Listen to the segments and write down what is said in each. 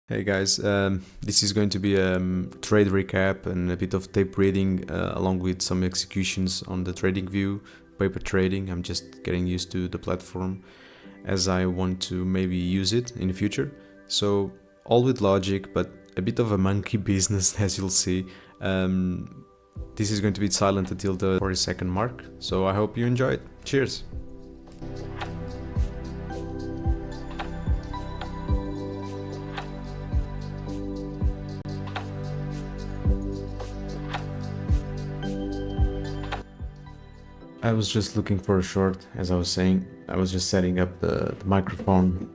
Hey guys, this is going to be a trade recap and a bit of tape reading along with some executions on the trading view, paper trading. I'm just getting used to the platform as I want to maybe use it in the future. So all with logic, but a bit of a monkey business as you'll see. This is going to be silent until the 40-second mark, so I hope you enjoy it. Cheers! I was just looking for a short, as I was saying. I was just setting up the microphone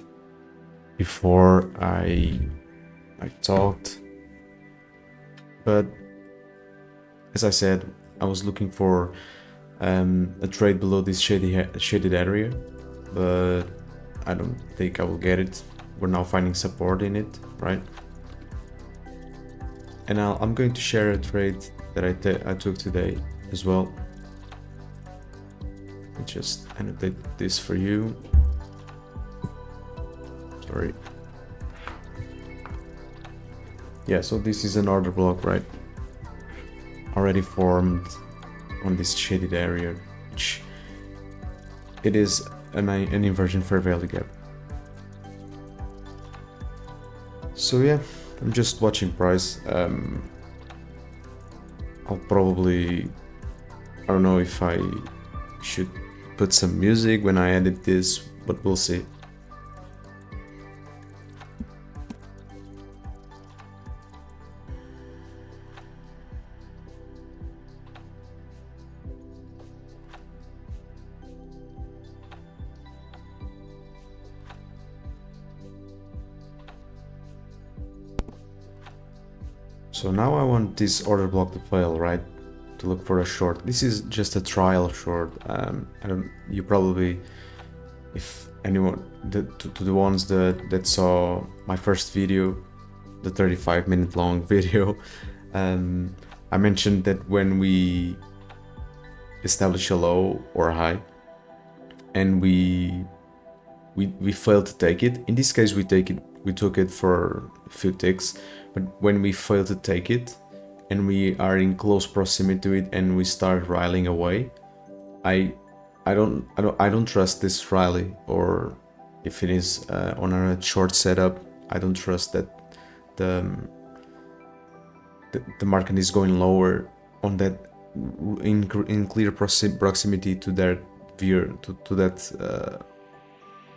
before I talked. But as I said, I was looking for a trade below this shaded area, but I don't think I will get it. We're now finding support in it, right? And I'm going to share a trade that I took today as well. I just annotate this for you. Sorry. Yeah, so this is an order block, right? Already formed on this shaded area, which it is an inversion fair value gap. So yeah, I'm just watching price. I'll probably, I don't know if I should put some music when I edit this, but we'll see. So now I want this order block to fail, right? To look for a short. This is just a trial short. You probably, if anyone, to the ones that saw my first video, the 35-minute long video, I mentioned that when we establish a low or a high and we failed to take it, in this case we took it for a few ticks, but when we fail to take it and we are in close proximity to it and we start riling away, I don't trust this rally, or if it is on a short setup, I don't trust that the market is going lower on that in clear proximity to that view, to that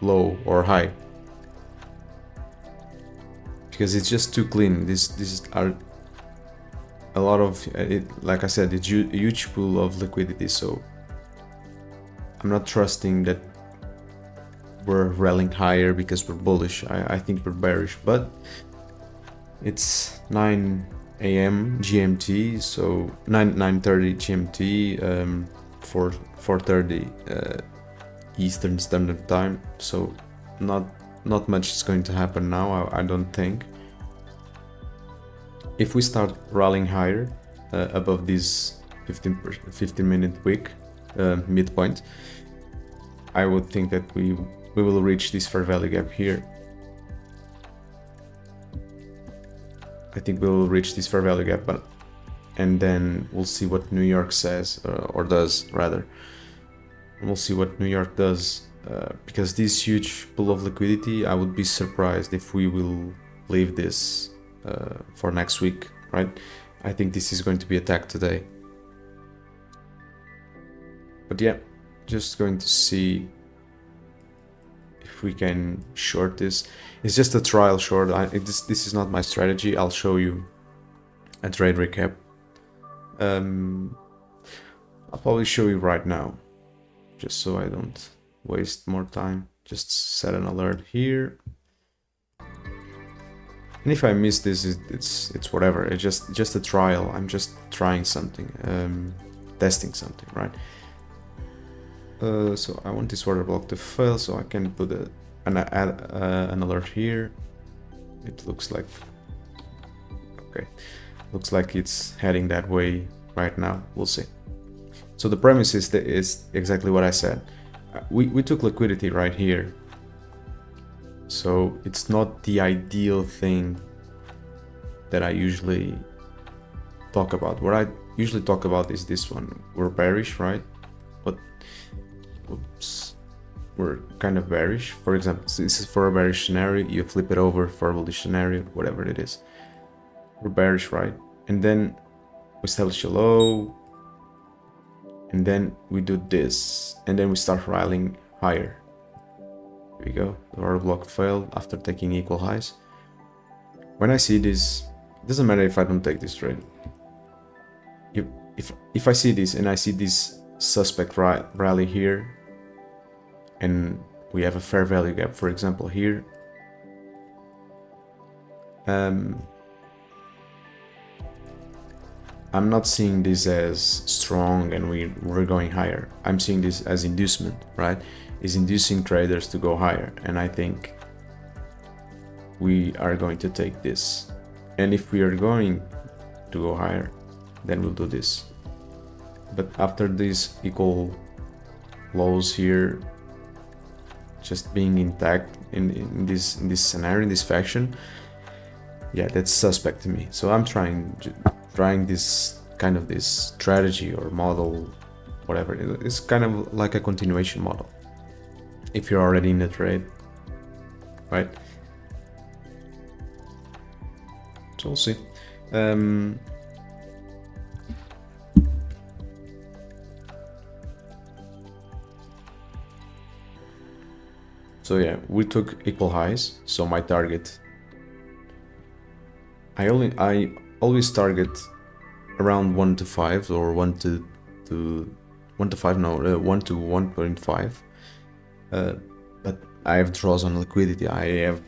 low or high, because it's just too clean. These are a lot of it, like I said, it's a huge pool of liquidity, so I'm not trusting that we're rallying higher because we're bullish. I think we're bearish, but it's 9 a.m. GMT, so 9:30 GMT, 4:30 Eastern Standard Time, so not much is going to happen now, I don't think. If we start rallying higher above this 15-minute wick midpoint, I would think that we will reach this fair value gap here. I think we will reach this fair value gap, and then we'll see what New York says, or does rather. We'll see what New York does, because this huge pool of liquidity, I would be surprised if we will leave this for next week, right? I think this is going to be attacked today. But yeah, just going to see if we can short this. It's just a trial short. This is not my strategy. I'll show you a trade recap. I'll probably show you right now, just so I don't waste more time. Just set an alert here. And if I miss this, it's whatever. It's just a trial. I'm just trying something, testing something, right? So I want this order block to fail, so I can put an alert here. It looks like, okay, looks like it's heading that way right now. We'll see. So the premise is exactly what I said. We took liquidity right here. So it's not the ideal thing that I usually talk about. What I usually talk about is this one. We're bearish, right? But oops, we're kind of bearish. For example, so this is for a bearish scenario. You flip it over for a bullish scenario, whatever it is. We're bearish, right? And then we establish a low, and then we do this, and then we start rallying higher. Here we go. The order block failed after taking equal highs. When I see this, it doesn't matter if I don't take this trade. If I see this and I see this suspect rally here, and we have a fair value gap, for example, here, I'm not seeing this as strong and we're going higher. I'm seeing this as inducement, right? It's inducing traders to go higher, and I think we are going to take this. And if we are going to go higher, then we'll do this. But after these equal lows here just being intact in this scenario, in this faction, yeah, that's suspect to me. So I'm trying this kind of this strategy or model, whatever. It's kind of like a continuation model if you're already in the trade, right? So we'll see. So yeah, we took equal highs. So my target, I always target around 1 to 5 or 1 to 5, no, 1 to 1.5. But I have draws on liquidity. I have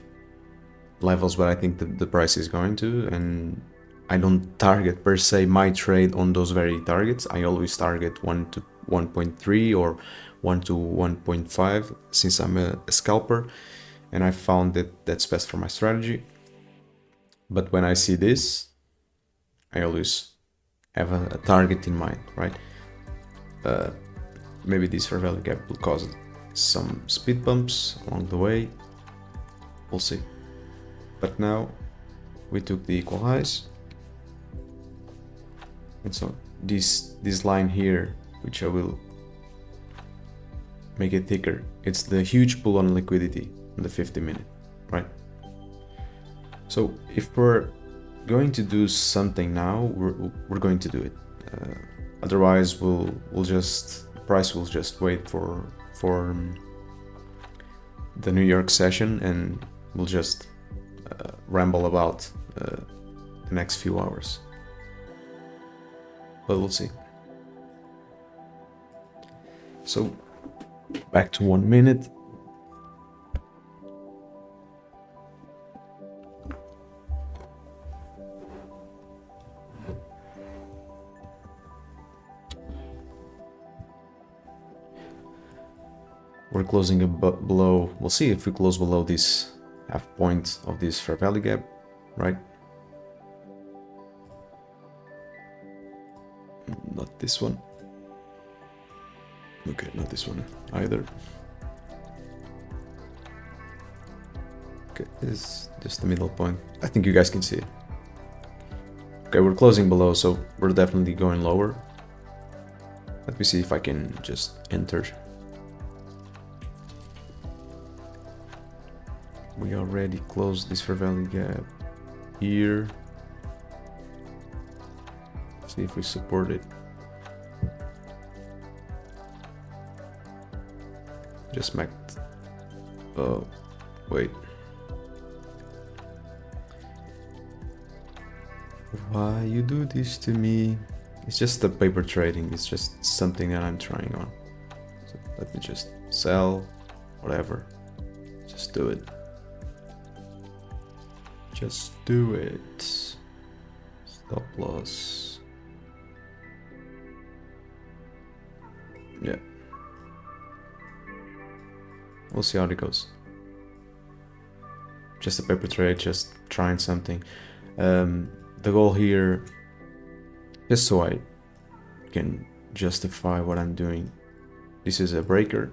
levels where I think the price is going to, and I don't target per se my trade on those very targets. I always target 1 to 1.3 or 1 to 1.5 since I'm a scalper, and I found that that's best for my strategy. But when I see this, I always have a target in mind, right? Maybe this fair value gap will cause some speed bumps along the way. We'll see. But now we took the equal highs, and so this line here, which I will make it thicker, it's the huge pull on liquidity on the 50-minute, right? So if we're going to do something now, we're going to do it. Otherwise, we'll just price will just wait for the New York session, and we'll just ramble about the next few hours. But we'll see. So back to 1 minute. We're closing below. We'll see if we close below this half point of this fair value gap, right? Not this one. Okay, not this one either. Okay, this is just the middle point. I think you guys can see it. Okay, we're closing below, so we're definitely going lower. Let me see if I can just enter. We already closed this fair value gap here. See if we support it. Just smacked. Oh, wait. Why you do this to me? It's just the paper trading. It's just something that I'm trying on. So let me just sell, whatever. Just do it. Just do it. Stop loss. Yeah. We'll see how it goes. Just a paper trade, just trying something. The goal here, just so I can justify what I'm doing. This is a breaker.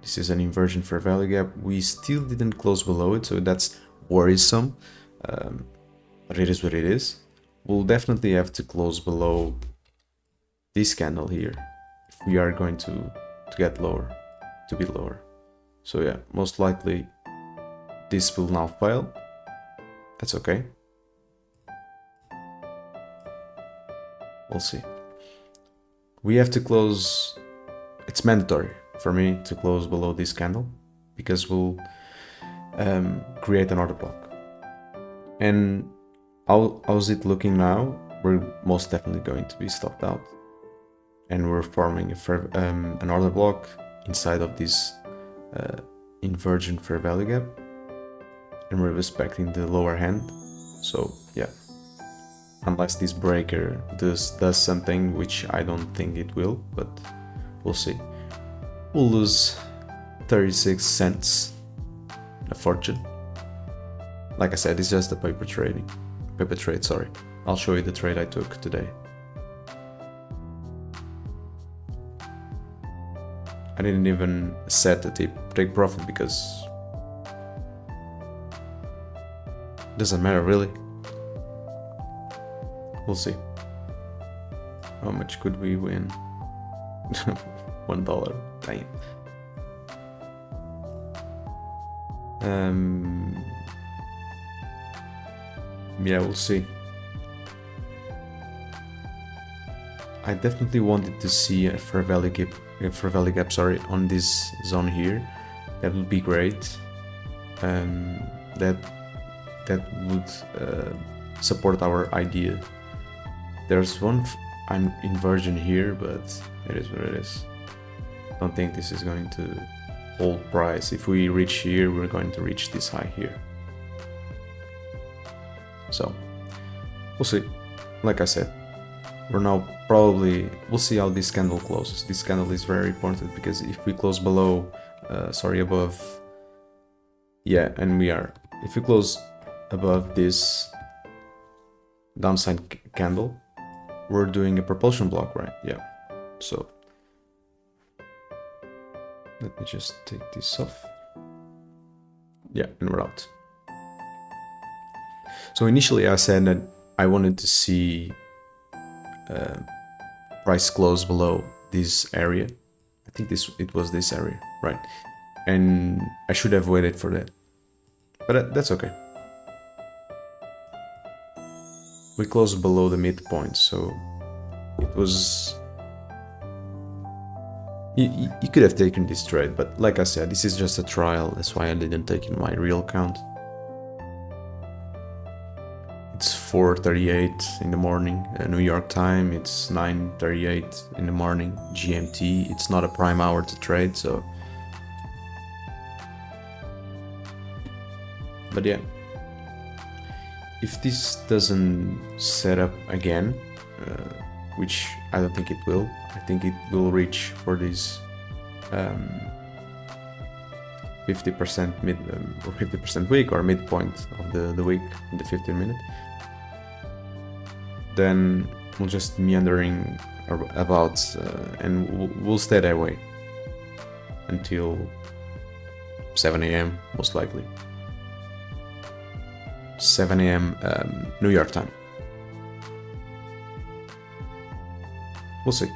This is an inversion fair value gap. We still didn't close below it, so that's worrisome, but it is what it is. We'll definitely have to close below this candle here if we are going to get lower, to be lower. So yeah, most likely this will now fail. That's okay. We'll see. We have to close. It's mandatory for me to close below this candle because we'll create an order block. And how's it looking now? We're most definitely going to be stopped out, and we're forming an order block inside of this inversion fair value gap, and we're respecting the lower hand. So yeah, unless this breaker does something, which I don't think it will, but we'll see. We'll lose 36 cents, a fortune. Like I said, it's just a paper trade, sorry. I'll show you the trade I took today. I didn't even set the take profit because it doesn't matter really. We'll see. How much could we win? $1. Damn. Yeah, we'll see. I definitely wanted to see a fair value gap, sorry, on this zone here. That would be great. That would support our idea. There's one inversion here, but it is what it is. Don't think this is going to hold price. If we reach here, we're going to reach this high here. So we'll see. Like I said, we're now probably, we'll see how this candle closes. This candle is very important because if we close below, above, yeah, and if we close above this downside candle, we're doing a propulsion block, right? Yeah. So let me just take this off. Yeah, and we're out. So initially I said that I wanted to see price close below this area. I think it was this area, right? And I should have waited for that, but that's okay. We closed below the midpoint, so it was... You could have taken this trade, but like I said, this is just a trial. That's why I didn't take in my real count. It's 4:38 in the morning, New York time. It's 9:38 in the morning, GMT. It's not a prime hour to trade, so... But yeah, if this doesn't set up again, which I don't think it will, I think it will reach for this 50% mid or 50% week or midpoint of the week in the 15 minute. Then we'll just meandering about and we'll stay that way until 7 a.m. most likely. 7 a.m. New York time. We'll see.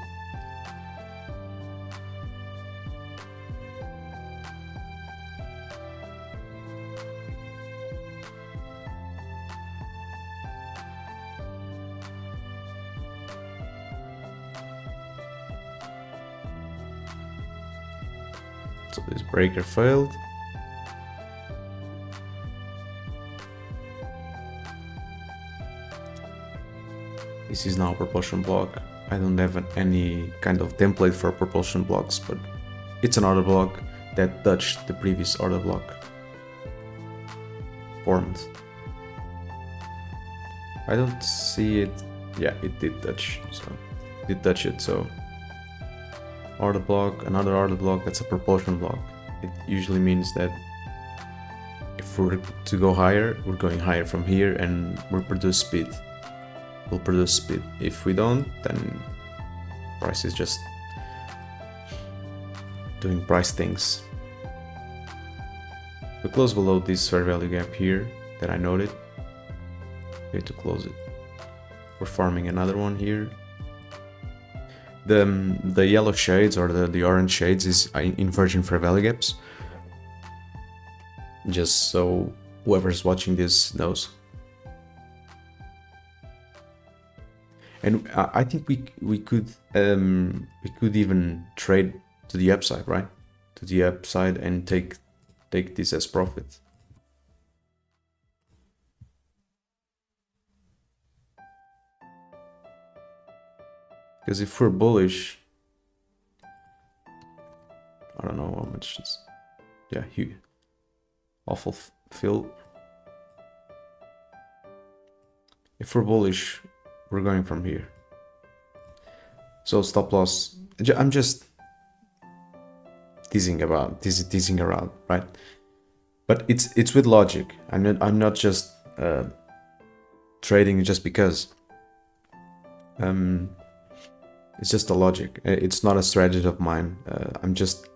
So this breaker failed. This is now a propulsion block. I don't have any kind of template for propulsion blocks, but it's an order block that touched the previous order block formed. I don't see it. Yeah, it did touch. So it did touch it. So order block, another order block. That's a propulsion block. It usually means that if we're to go higher, we're going higher from here, and we'll produce speed. We'll produce speed. If we don't, then price is just doing price things. We close below this fair value gap here that I noted. We have to close it. We're forming another one here. The yellow shades or the orange shades is inversion fair value gaps. Just so whoever's watching this knows. And I think we could even trade to the upside, right? To the upside and take this as profit. Because if we're bullish, I don't know how much is. Yeah, huge. Awful fill. If we're bullish, we're going from here. So stop loss. I'm just teasing around, right? But it's with logic. I'm not just trading just because. It's just a logic. It's not a strategy of mine. I'm just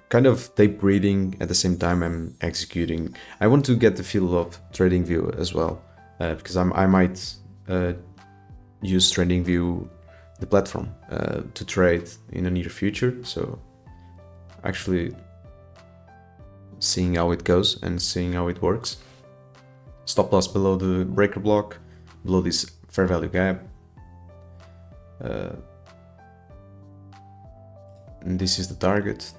kind of tape reading at the same time I'm executing. I want to get the feel of TradingView as well, because I might use TradingView, the platform, to trade in the near future. So actually seeing how it goes and seeing how it works. Stop loss below the breaker block, below this fair value gap. And this is the target.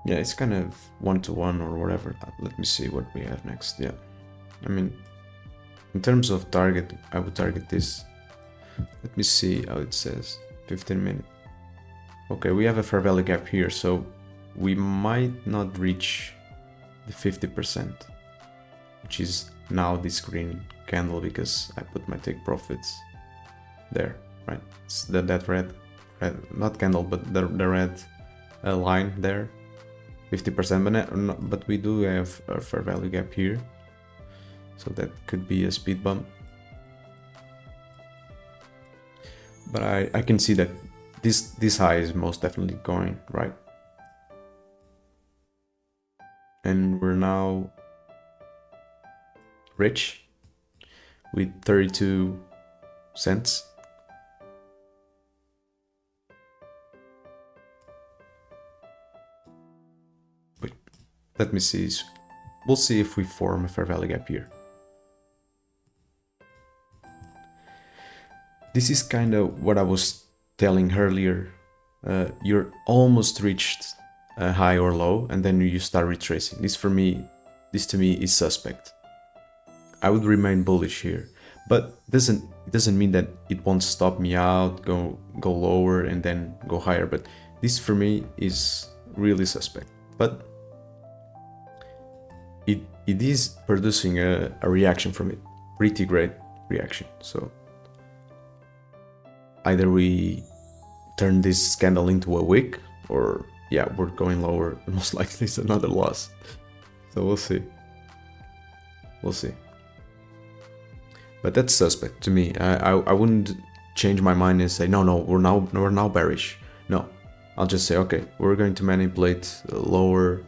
Yeah, it's kind of 1-to-1 or whatever. Let me see what we have next. Yeah, I mean, in terms of target, I would target this. Let me see how it says. 15 minutes. Okay, we have a fair value gap here, so we might not reach the 50%, which is now this green candle because I put my take profits there, right? It's that red, not candle, but the red line there, 50%, but we do have a fair value gap here, so that could be a speed bump. But I can see that this high is most definitely going, right? And we're now rich with 32 cents. Wait, let me see. We'll see if we form a fair value gap here. This is kind of what I was telling earlier. You're almost reached a high or low, and then you start retracing. This to me is suspect. I would remain bullish here, but it doesn't mean that it won't stop me out, go lower and then go higher. But this for me is really suspect. But it is producing a reaction from it, pretty great reaction. So either we turn this candle into a wick, or yeah, we're going lower. Most likely it's another loss. So we'll see. We'll see. But that's suspect to me. I wouldn't change my mind and say no, we're now bearish. No, I'll just say okay, we're going to manipulate lower,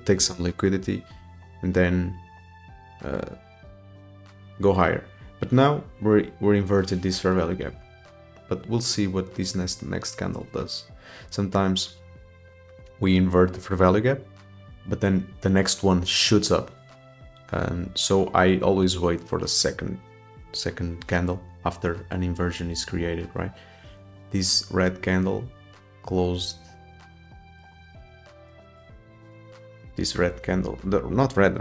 take some liquidity, and then go higher. But now we're inverted this fair value gap. But we'll see what this next candle does. Sometimes we invert the fair value gap, but then the next one shoots up. So I always wait for the second candle after an inversion is created, right? This red candle closed. This red candle, not red.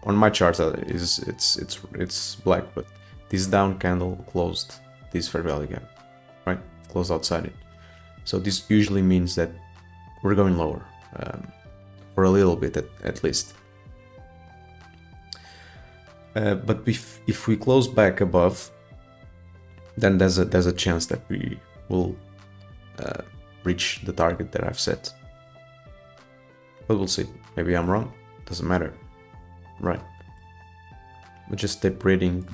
On my chart, it's black, but this down candle closed this fair value gap, right? Closed outside it. So this usually means that we're going lower, for a little bit at least. But if we close back above, then there's a chance that we will reach the target that I've set. But we'll see. Maybe I'm wrong. Doesn't matter, right? we're just tape reading.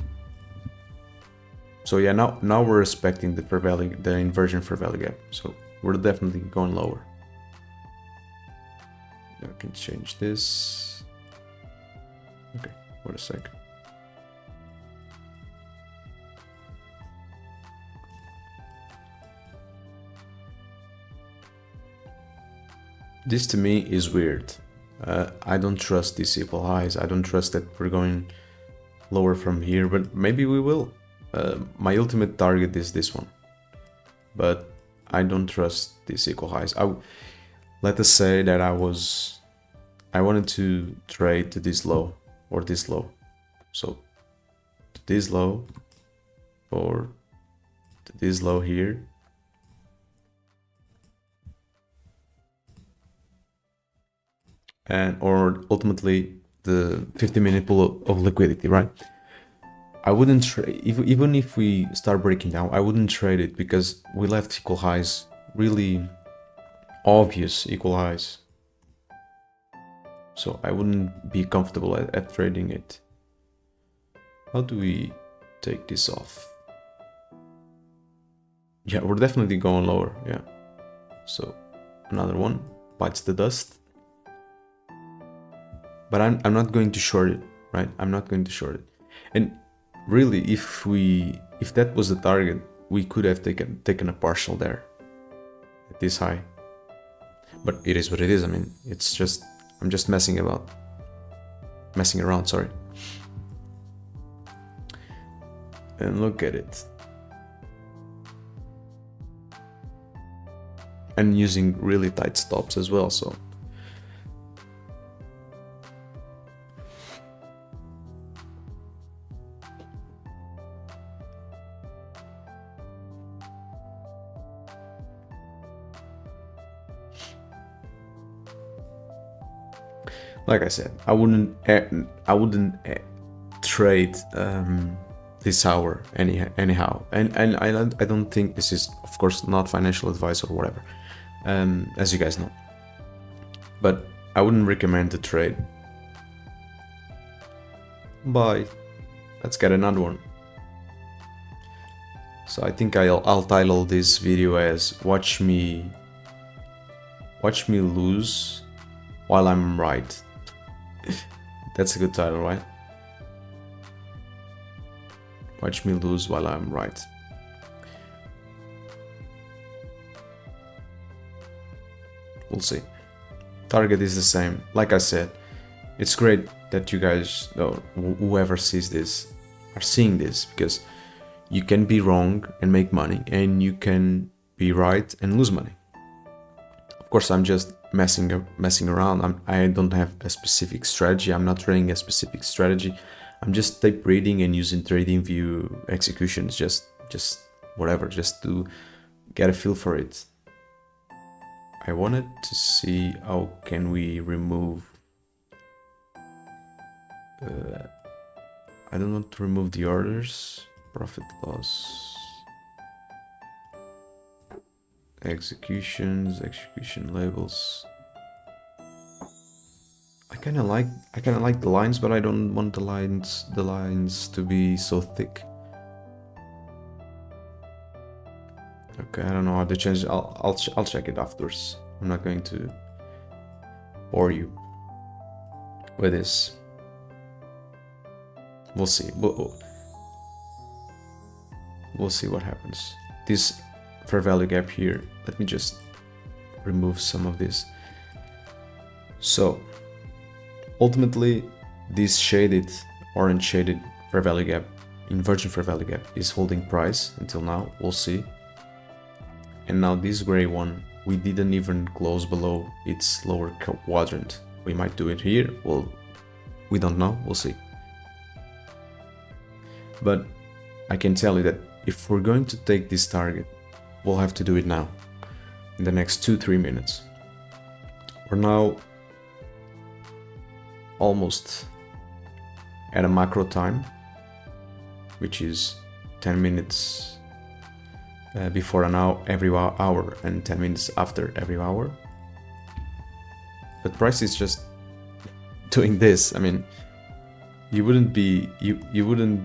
So yeah, now we're respecting the inversion fair value gap. So we're definitely going lower. I can change this. Okay, wait a sec. This to me is weird. I don't trust these equal highs. I don't trust that we're going lower from here, but maybe we will. My ultimate target is this one, but I don't trust these equal highs. Let us say that I wanted to trade to this low or this low. So to this low or to this low here. And or ultimately the 50-minute pool of liquidity, right? I wouldn't trade, even if we start breaking down, I wouldn't trade it because we left equal highs, really obvious equal highs. So I wouldn't be comfortable at trading it. How do we take this off? Yeah, we're definitely going lower, yeah. So another one bites the dust. But I'm not going to short it, right? I'm not going to short it. And really, if that was the target, we could have taken a partial there at this high. But it is what it is. I mean, it's just, I'm just messing around, sorry. And look at it. And using really tight stops as well, so. Like I said, I wouldn't trade this hour anyhow, and I don't think this is, of course, not financial advice or whatever, as you guys know. But I wouldn't recommend the trade. Bye. Let's get another one. So I think I'll title this video as "Watch me lose while I'm right." That's a good title, right? Watch me lose while I'm right. We'll see. Target is the same. Like I said, it's great that you guys, whoever sees this, are seeing this, because you can be wrong and make money, and you can be right and lose money. Of course, I'm just messing around. I don't have a specific strategy. I'm not running a specific strategy. I'm just tape reading and using TradingView executions, just whatever, just to get a feel for it. I wanted to see how can we remove. I don't want to remove the orders. Profit loss. Execution labels. I kind of like the lines, but I don't want the lines to be so thick. Okay, I don't know how to change it. I'll check it afterwards. I'm not going to bore you with this. We'll see. We'll see what happens. This fair value gap here, let me just remove some of this. So ultimately, this orange shaded fair value gap, inversion fair value gap, is holding price until now. We'll see. And now this gray one, we didn't even close below its lower quadrant. We might do it here. Well, we don't know. We'll see. But I can tell you that if we're going to take this target, we'll have to do it now, in the next 2-3 minutes. We're now almost at a macro time, which is 10 minutes before an hour, every hour, and 10 minutes after every hour. But price is just doing this. I mean, you wouldn't be you wouldn't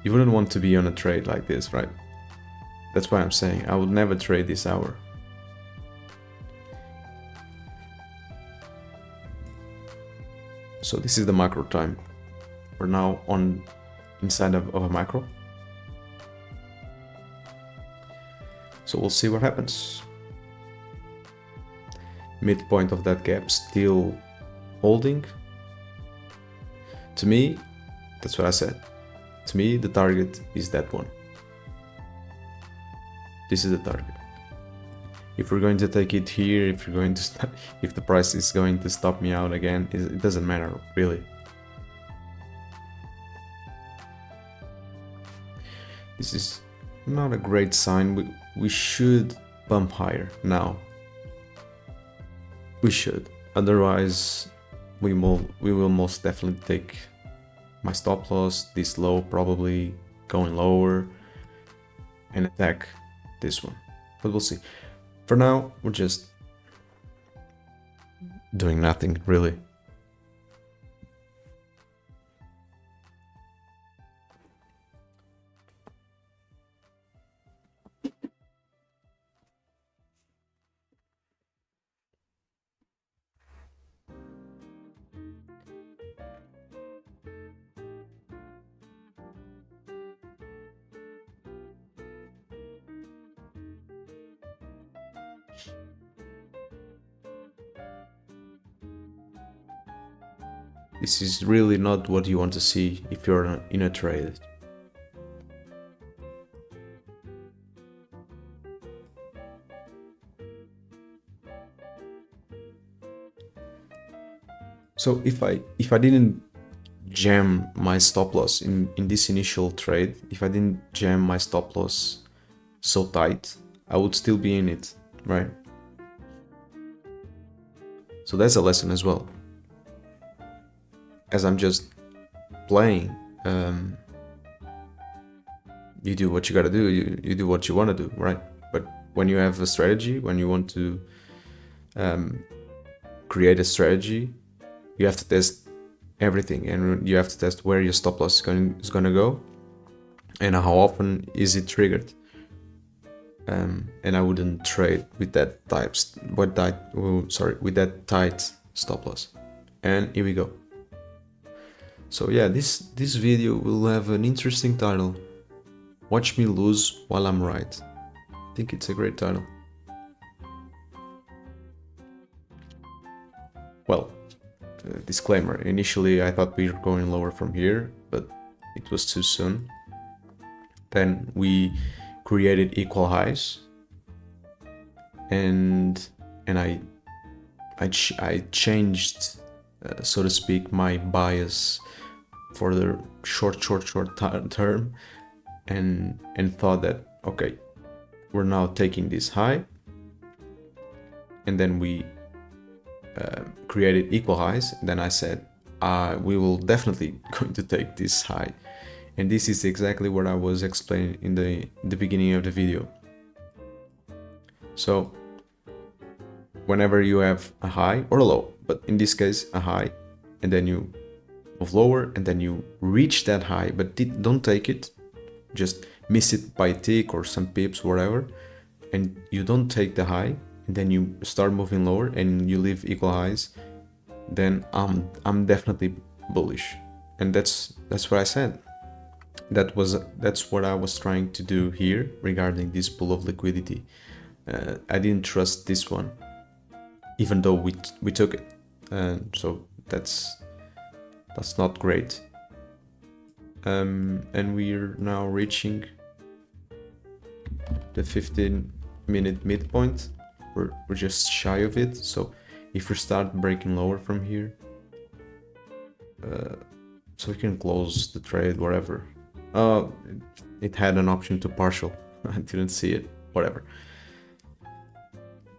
want to be on a trade like this, right? That's why I'm saying I would never trade this hour. So this is the macro time. We're now on inside of a macro. So we'll see what happens. Midpoint of that gap still holding. To me, that's what I said. To me, the target is that one. This is the target. If we're going to take it here, if you're going to if the price is going to stop me out again, it doesn't matter really. This is not a great sign. We should bump higher now. We should. Otherwise, we will most definitely take my stop loss, this low probably going lower, and attack this one. But we'll see. For now, we're just doing nothing really. This is really not what you want to see if you're in a trade. So if I didn't jam my stop loss in this initial trade, if I didn't jam my stop loss so tight, I would still be in it, right? So that's a lesson as well. As I'm just playing, you do what you gotta do, you do what you want to do, right? But when you have a strategy, when you want to create a strategy, you have to test everything, and you have to test where your stop loss is gonna go and how often is it triggered. And I wouldn't trade with that with that tight stop loss. And here we go. So yeah, this video will have an interesting title. Watch me lose while I'm right. I think it's a great title. Well, disclaimer, initially I thought we were going lower from here, but it was too soon. Then we created equal highs, and I changed, so to speak, my bias for the short term, and thought that okay, we're now taking this high, and then we created equal highs. Then I said we will definitely going to take this high, and this is exactly what I was explaining in the beginning of the video. So whenever you have a high or a low, but in this case a high, and then you move lower, and then you reach that high but don't take it, just miss it by a tick or some pips, whatever, and you don't take the high, and then you start moving lower and you leave equal highs, then I'm definitely bullish. And that's what I said. That's what I was trying to do here regarding this pool of liquidity. I didn't trust this one, even though we took it, so that's not great. And we're now reaching the 15-minute midpoint. We're just shy of it. So if we start breaking lower from here, so we can close the trade, whatever. It had an option to partial. I didn't see it, whatever.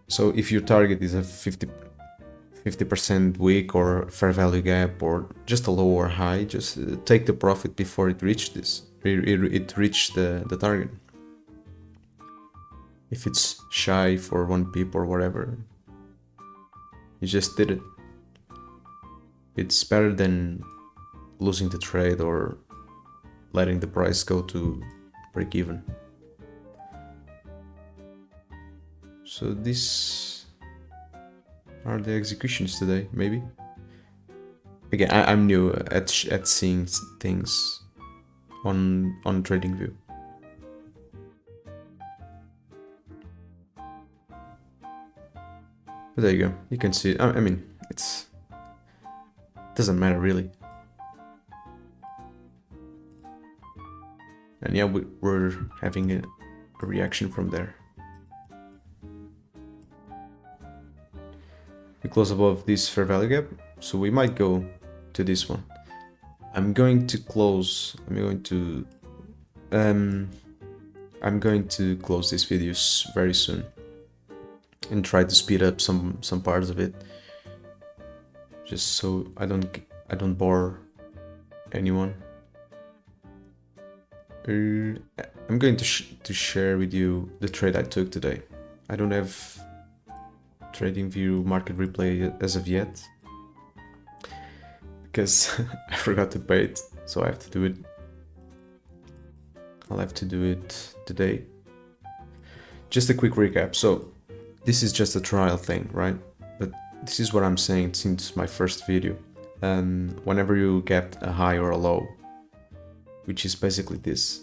So if your target is a 50% wick or fair value gap, or just a low or high, just take the profit before it reached this. It reached the target. If it's shy for 1 pip or whatever, you just did it. It's better than losing the trade or letting the price go to break even. So these are the executions today, maybe. Again, I'm new at seeing things on TradingView. But there you go. You can see. I mean, doesn't matter really. And yeah, we're having a reaction from there. We close above this fair value gap, so we might go to this one. I'm going to close this video very soon and try to speed up some parts of it, just so I don't bore anyone. I'm going to share with you the trade I took today. I don't have TradingView market replay as of yet because I forgot to pay it, so I have to do it. I'll have to do it today. Just a quick recap. So this is just a trial thing, right? But this is what I'm saying since my first video. Whenever you get a high or a low, which is basically this,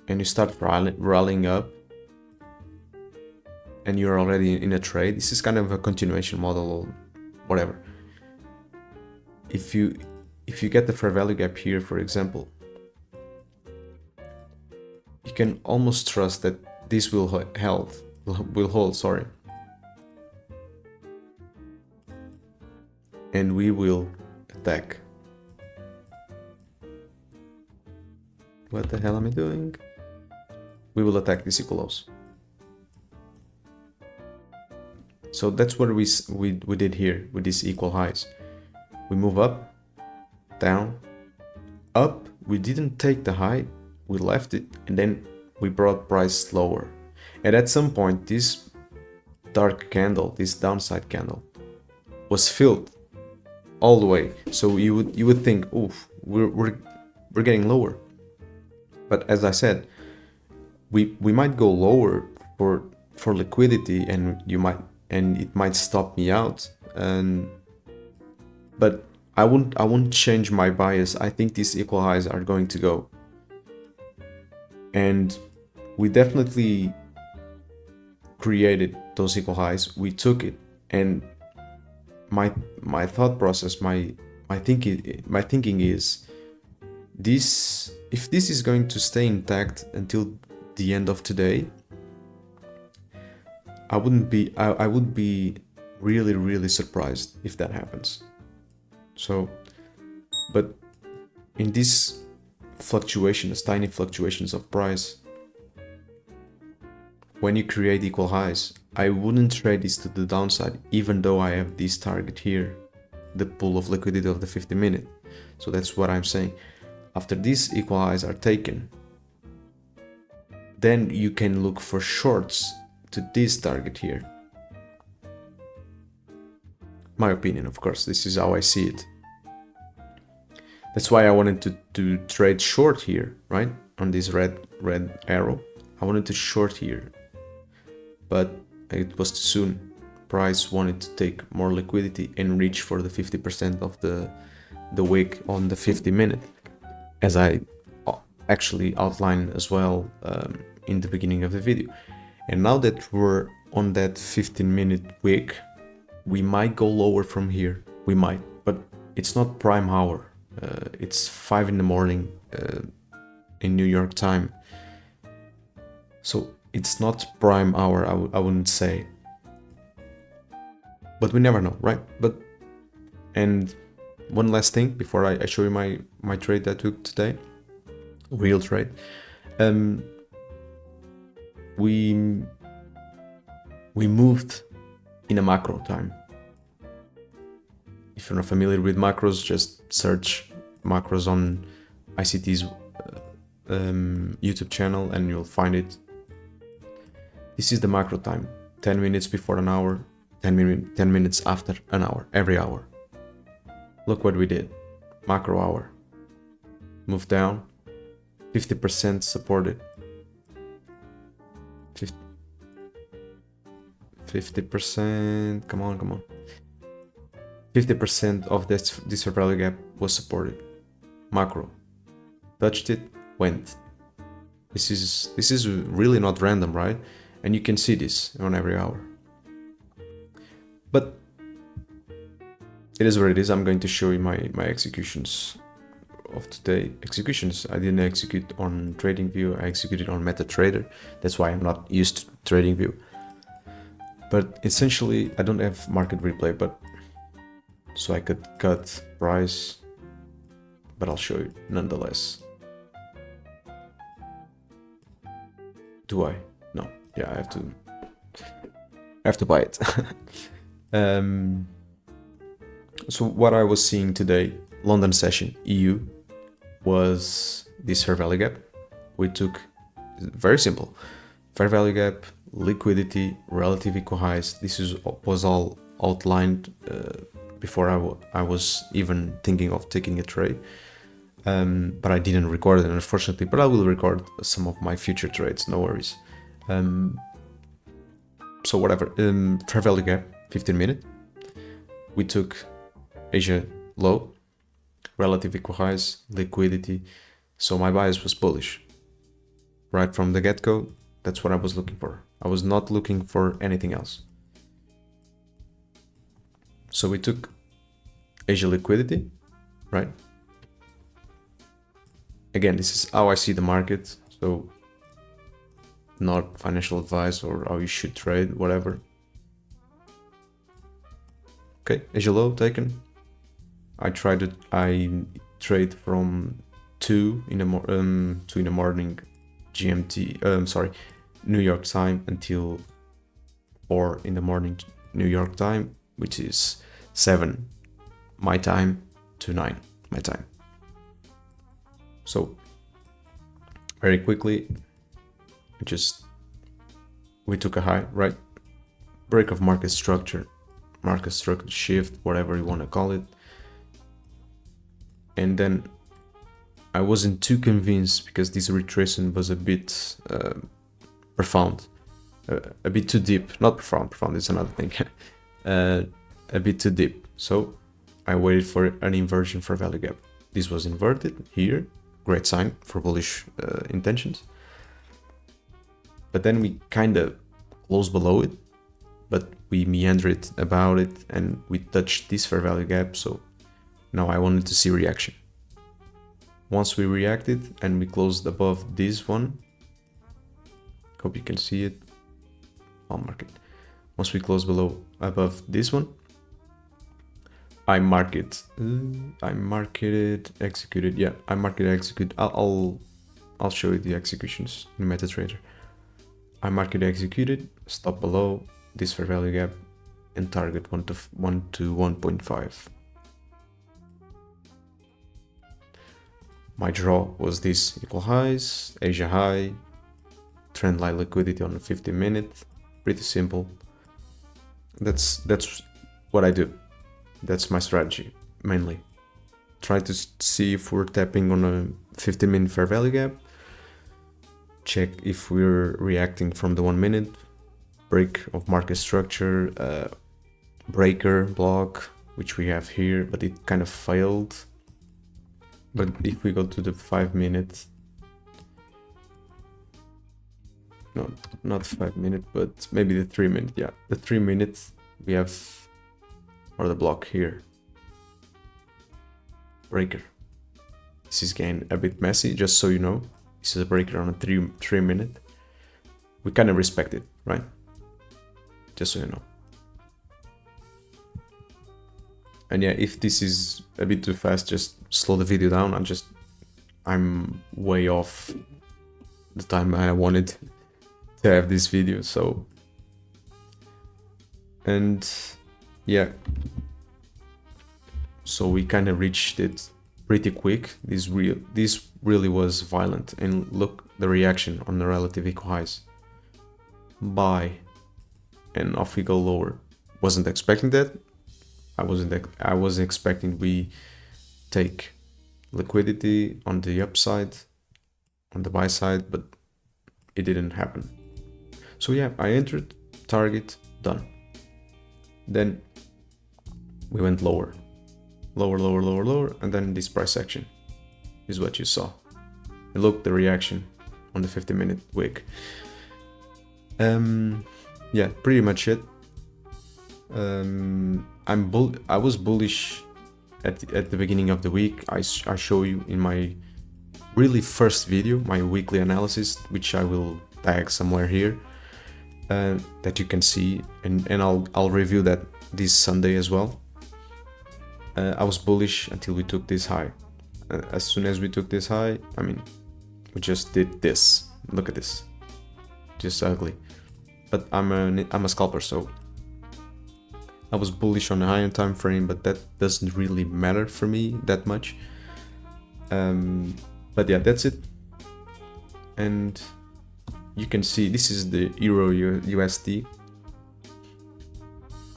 and you start rallying up, and you're already in a trade, this is kind of a continuation model or whatever. If you get the fair value gap here, for example, you can almost trust that this will hold, sorry. And we will attack. What the hell am I doing? We will attack these equal lows. So that's what we did here with these equal highs. We move up, down, up. We didn't take the high, we left it, and then we brought price lower. And at some point, this dark candle, this downside candle, was filled all the way. So you would think, oof, we're getting lower. But as I said, we might go lower for liquidity, and it might stop me out. But I won't change my bias. I think these equal highs are going to go. And we definitely created those equal highs. We took it, and my thought process, my thinking is this: if this is going to stay intact until the end of today, I would be really surprised if that happens. So, but in these fluctuations, tiny fluctuations of price, when you create equal highs, I wouldn't trade this to the downside, even though I have this target here, the pool of liquidity of the 50-minute. So that's what I'm saying. After these equal highs are taken, then you can look for shorts to this target here. My opinion, of course, this is how I see it. That's why I wanted to trade short here, right? On this red arrow. I wanted to short here, but it was too soon. Price wanted to take more liquidity and reach for the 50% of the wick on the 50-minute, as I actually outlined as well in the beginning of the video. And now that we're on that 15-minute wick, we might go lower from here. We might, but it's not prime hour. It's 5 in the morning in New York time. So it's not prime hour, I wouldn't say. But we never know, right? And one last thing before I show you my trade that I took today, real trade. We moved in a macro time. If you're not familiar with macros, just search macros on ICT's YouTube channel and you'll find it. This is the macro time, 10 minutes before an hour, 10 minutes after, an hour, every hour. Look what we did. Macro hour. Move down. 50% supported. 50%. Come on. 50% of this fair value gap was supported. Macro. Touched it, went. This is really not random, right? And you can see this on every hour. But it is what it is. I'm going to show you my executions of today. Executions. I didn't execute on TradingView. I executed on MetaTrader. That's why I'm not used to TradingView. But essentially, I don't have market replay, but so I could cut price, but I'll show you nonetheless. Do I? No. Yeah, I have to buy it. So what I was seeing today, London session, EU, was this fair value gap. We took, very simple, fair value gap, liquidity, relative equal highs. This was all outlined before I was even thinking of taking a trade. But I didn't record it, unfortunately, but I will record some of my future trades, no worries. So whatever, fair value gap, 15 minute. We took Asia low, relative equal highs, liquidity. So my bias was bullish. Right from the get-go, that's what I was looking for. I was not looking for anything else. So we took Asia liquidity, right? Again, this is how I see the market, so not financial advice or how you should trade, whatever. Okay, Asia low taken. I trade from 2 in the morning GMT, New York time until 4 in the morning New York time, which is 7 my time to 9 my time. So very quickly, we took a high, right? Break of market structure shift, whatever you want to call it. And then I wasn't too convinced because this retracement was a bit profound, a bit too deep. Not profound is another thing. A bit too deep. So I waited for an inversion for value gap. This was inverted here, great sign for bullish intentions. But then we kind of closed below it, but we meandered about it and we touched this fair value gap. So now I wanted to see reaction. Once we reacted and we closed above this one, hope you can see it. I'll mark it. Once we close above this one, I marketed, executed. Yeah, I marketed, execute. I'll show you the executions in MetaTrader. I marketed, executed, stop below this fair value gap, and target 1 to 1.5. My draw was this equal highs, Asia high, trend line liquidity on the 50 minute. Pretty simple. That's what I do. That's my strategy, mainly. Try to see if we're tapping on a 50-minute fair value gap. Check if we're reacting from the 1 minute. Break of market structure, breaker block, which we have here, but it kind of failed. But if we go to the 5 minutes, no, not 5 minutes, but maybe the 3 minute. Yeah, the 3 minutes we have, or the block here, breaker. This is again a bit messy, just so you know. This is a breaker on a 3 minute. We kind of respect it, right? Just so you know. And yeah, if this is a bit too fast, just slow the video down. I'm way off the time I wanted to have this video, so. And yeah, so we kind of reached it pretty quick. This really was violent, and look the reaction on the relative equal highs. Buy, and off we go lower. wasn't expecting that. I was expecting we take liquidity on the upside, on the buy side, but it didn't happen. So yeah, I entered, target, done. Then we went lower, and then this price action is what you saw. And look, the reaction on the 50-minute wick. Yeah, pretty much it. I was bullish at the beginning of the week. I show you in my really first video, my weekly analysis, which I will tag somewhere here, that you can see, and I'll review that this Sunday as well. I was bullish until we took this high. As soon as we took this high, I mean, we just did this. Look at this, just ugly. But I'm a scalper, so I was bullish on the higher time frame, but that doesn't really matter for me that much. But yeah, that's it. And you can see this is the Euro USD,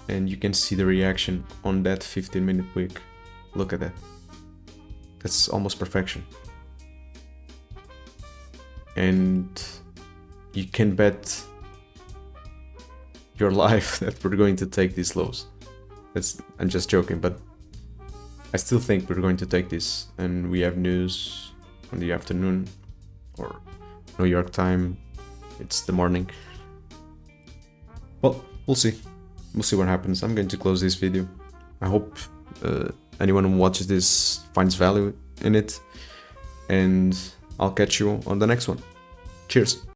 and you can see the reaction on that 15-minute wick. Look at that. That's almost perfection. And you can bet your life that we're going to take these lows. I'm just joking, but I still think we're going to take this, and we have news on the afternoon, or New York time, it's the morning. Well, we'll see what happens. I'm going to close this video. I hope anyone who watches this finds value in it, and I'll catch you on the next one. Cheers.